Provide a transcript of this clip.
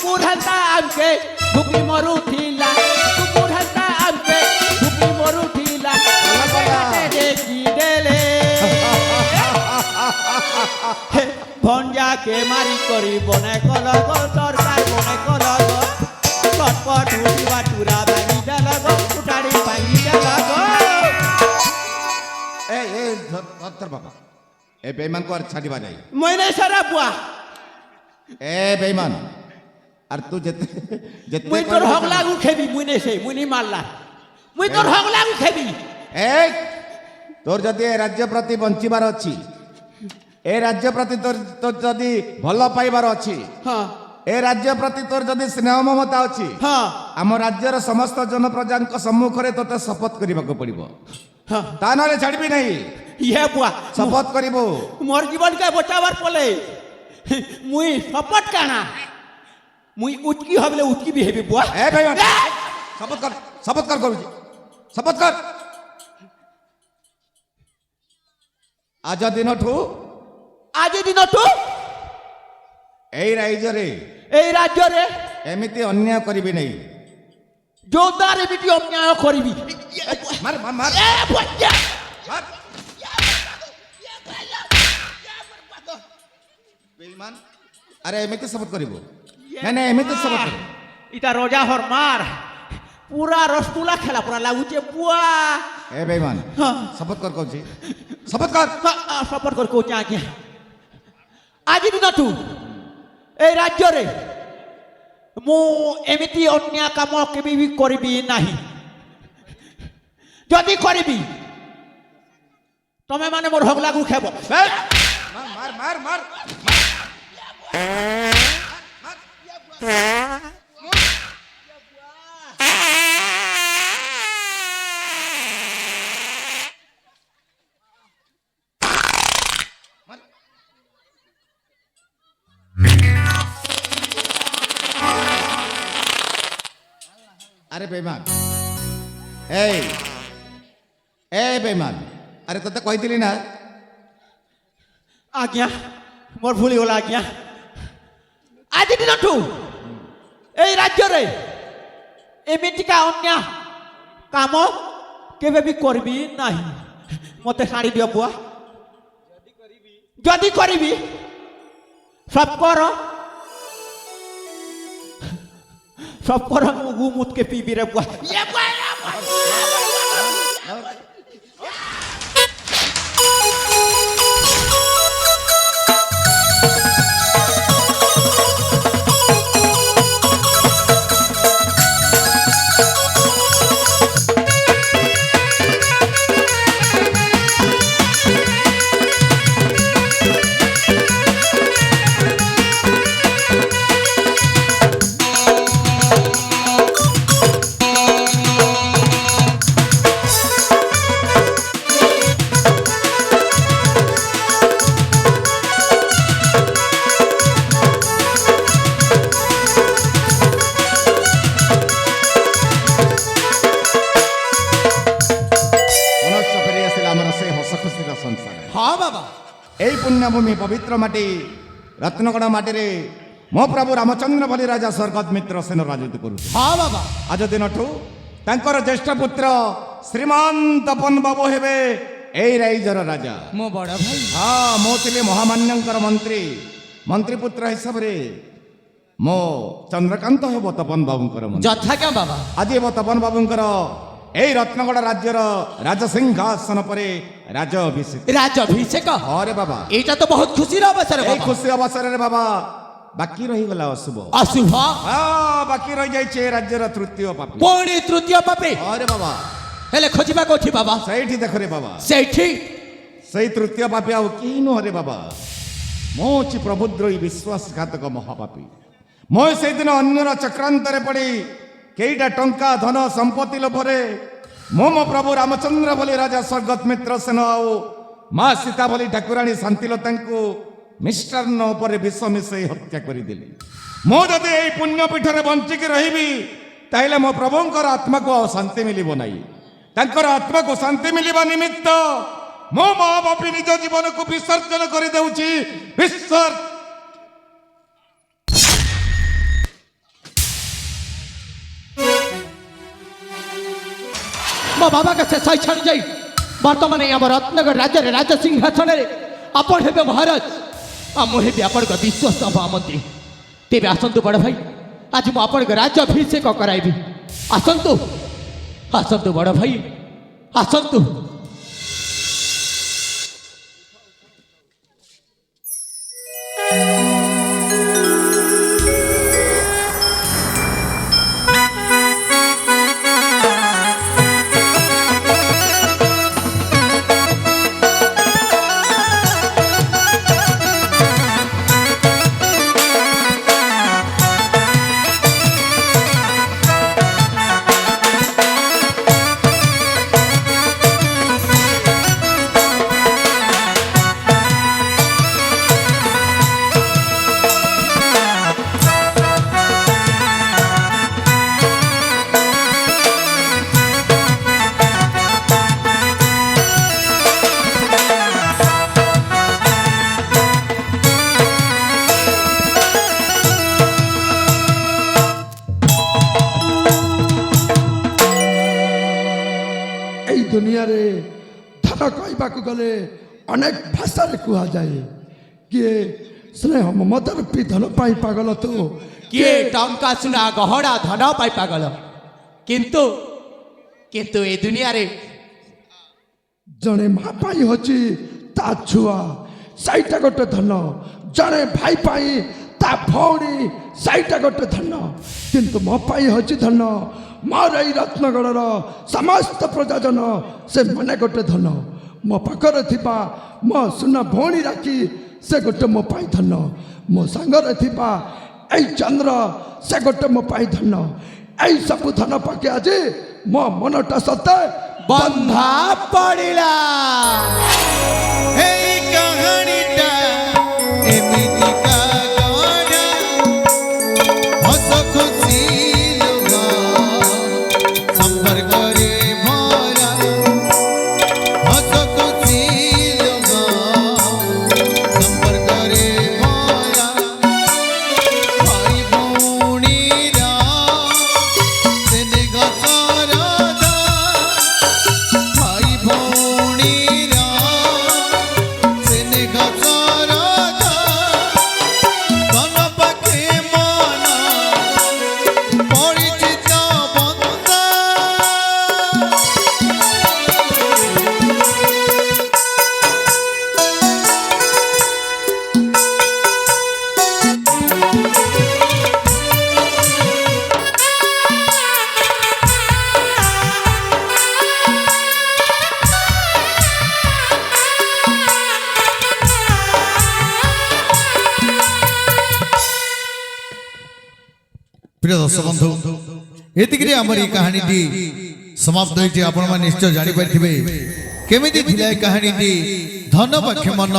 কুকুর হালতা আমকে ঢুকি মরুথিলা কুকুর হালতা আমকে ঢুকি মরুথিলা দেখি দেলে ভঞ্জাকে মারি করি বনে কলগ তরকার বনে কলগ চটপট উঠি বাটুরা ভাঙি দেলগ উঠাড়ি ভাঙি দেলগ ধর বাবা এ বেইমান কো আর ছাড়িবা নাই মই নাই সারা বুয়া এ বেইমান আর তু যেতে যেতে মুই তোর হগলা উঠেবি মুই নেই সেই মুই নি মারলা মুই তোর হগলা উঠেবি এই তোর যদি এ রাজ্য প্রতি বঞ্চিবার অছি এ রাজ্য প্রতি তোর তোর যদি ভাল পাইবার অছি হ্যাঁ এ রাজ্য প্রতি তোর যদি স্নেহ মমতা অছি হ্যাঁ আম রাজ্যর সমস্ত জনপ্রজাঙ্ক সম্মুখরে তোতে শপথ করিবাকু পড়িব হ্যাঁ তা নলে ছাড়বি নাই ইয়ে বুয়া শপথ করিবু মোর জীবনকে বচাবার পলে মুই শপথ কানা মুই উটকি হবলে উটকি বি হেবি বুয়া এ বেইমান শপথ কর করুছি শপথ কর আজ দিনঠু আজ দিনঠু এই রাজ্যরে এই রাজ্যরে এমিতি অন্যায় করিবি নাই জোরদার এমিতি অন্যায় করিবি মার মার মার এ বুয়া মার বেইমান আরে এমিতি শপথ করিব না না এমিতি শপথ করিব ইটা রোজা হর মার পুরা রসগুলা খেলা পুরা লাগুছে বুয়া এ বেইমান হ্যাঁ। শপথ কর কইছি শপথ কর সপোর্ট কর কৌছে আজ্ঞা আজ দিনঠু এই রাজ্যরে মু এমিতি অন্যায় কাম কেবি বি করিবি নাহি যদি করিবি তুমি মানে মোর হগলাগু খেব মার মার মার মার আরে বেইমান এই বেইমান আরে তোতে কইতিলি না আজ্ঞা মোর ভুলি গলা আজ্ঞা আজ দিনঠু এই রাজ্যরে এমিতিকা অন্যায় কাম কেবে বি করবি নাহি মতে শাড়ি দিও বুয়া যদি করিবি সব কর মুগু মুতকে পিবি রে বুয়া হ্যাঁ বাবা এই পুণ্যভূমি পবিত্র মাটি রত্নগড় মাটিরে মো প্রভু রামচন্দ্র ভলি রাজা স্বর্গত মিত্র সেন রাজত্ব করুছে হ্যাঁ বাবা আজ দিনঠু তাঙ্কর জ্যেষ্ঠ পুত্র শ্রীমান তপন বাবু হেবে এই রাইজর রাজা মো বড় ভাই হ্যাঁ মো ଥିଲି মহামান্যঙ্কর মন্ত্রী পুত্র হিসাবে মো চন্দ্রকান্ত হেব তপন বাবুঙ্কর মন্ত্রী যথা কেন বাবা আଜି ହେବ ତପନ ବାବୁଙ୍କର এই রত্নগড় রাজ্যর রাজসিংহাসন পরে রাজ অভিষেক রাজাভিষেক হরে বাবা এইটা তো বহুত খুশির অবসর এই খুশি অবসরের বাবা বাকি রহিগলা অশুভ অশুভ বাকি রহি যাইছে রাজ্যর তৃতীয় পাপী পুଣି তৃতীয় পাপী হরে বাবা হেলে খোঁজিবা কোঠি বাবা সেইটি দেখ রে বাবা সেইটি সেই তৃতীয় পাপী ଆଉ କେହି ନୁହଁ ରେ ବାବା ମୁଁ ହେଉଛି ପ୍ରଭୁଦ୍ରୋହୀ ବିଶ୍ୱାସଘାତକ ମହାପାପୀ ମୁଁ ସେଇଦିନ ଅନ୍ୟର ଚକ୍ରାନ୍ତରେ ପଡ଼ି କେଇଟା ଟଙ୍କା ଧନ ସମ୍ପତ୍ତି ଲୋଭରେ ମୁଁ ମୋ ପ୍ରଭୁ ରାମଚନ୍ଦ୍ର ବୋଲି ରାଜା ସ୍ୱର୍ଗତ ମିତ୍ର ସେନ ଆଉ ମା ସୀତା ବୋଲି ଠାକୁରାଣୀ ଶାନ୍ତିଲତାଙ୍କୁ ମିଷ୍ଟାନ୍ନ ଉପରେ ବିଷ ମିଶାଇ ହତ୍ୟା କରିଦେଲି ମୁଁ ଯଦି ଏଇ ପୁଣ୍ୟପୀଠରେ ବଞ୍ଚିକି ରହିବି ତାହେଲେ ମୋ ପ୍ରଭୁଙ୍କର ଆତ୍ମାକୁ ଆଉ ଶାନ୍ତି ମିଳିବ ନାହିଁ ତାଙ୍କର ଆତ୍ମାକୁ ଶାନ୍ତି ମିଳିବା ନିମିତ୍ତ ମୋ ମହାପାପୀ ନିଜ ଜୀବନକୁ ବିସର୍ଜନ କରିଦେଉଛି मो बाबा के शेष छाड़ जाई वर्तमान आम रत्नगर राज्य राज सिंहासन आपण हे महाराज आ मुझे आपण विश्वास मंत्री तेरे आसतु बड़ भाई आज मुझे राज्याभिषेक कराइबी आसतु आसतु बड़ भाई आसतु दुनिया रे धन कहवा गले अनेक भाषा कह जाए किए स्नेह ममता रूपी धन पाई पागल तो किए टंका सुना गहना धन पाई पागल किंतु किंतु ए दुनिया रे जड़े माँ पाई होची ता छुआ सईटा गोटे धन जड़े भाई पाई ता भौणी सईटा गोटे धन किंतु मो पाई होची धन मोर ई रत्नगढ़ समस्त प्रजाजन से मने गोटे धन मो पाखरे थिबा मो सुना भौणी राखी से गोटे मो पाई धन मो सांगरे थिबा एई चंद्र से गोटे मो पाई धन एई सब धन पाके आज मो मनटा सते बंधा पड़िला এই কাহিনীটা এমিতি কাগড়া হস খুশি লোগা সম্পর্করে ভরা হস খুশি লোগা সম্পর্করে ভরা ভাই ভৌণীরা সেনে গছরা ভাই ভৌণীরা সেনে গছরা ধন পাখে মন পরিচিত বন্ধা প্রিয় দর্শক বন্ধু এতিকিরে আমার এই কাহিনীটি সমাপ্ত হয়েছে আপনারা নিশ্চয় জানিপারিবে কেমিতি ଥିଲା এই কাহিনীটি ধন পাখে মন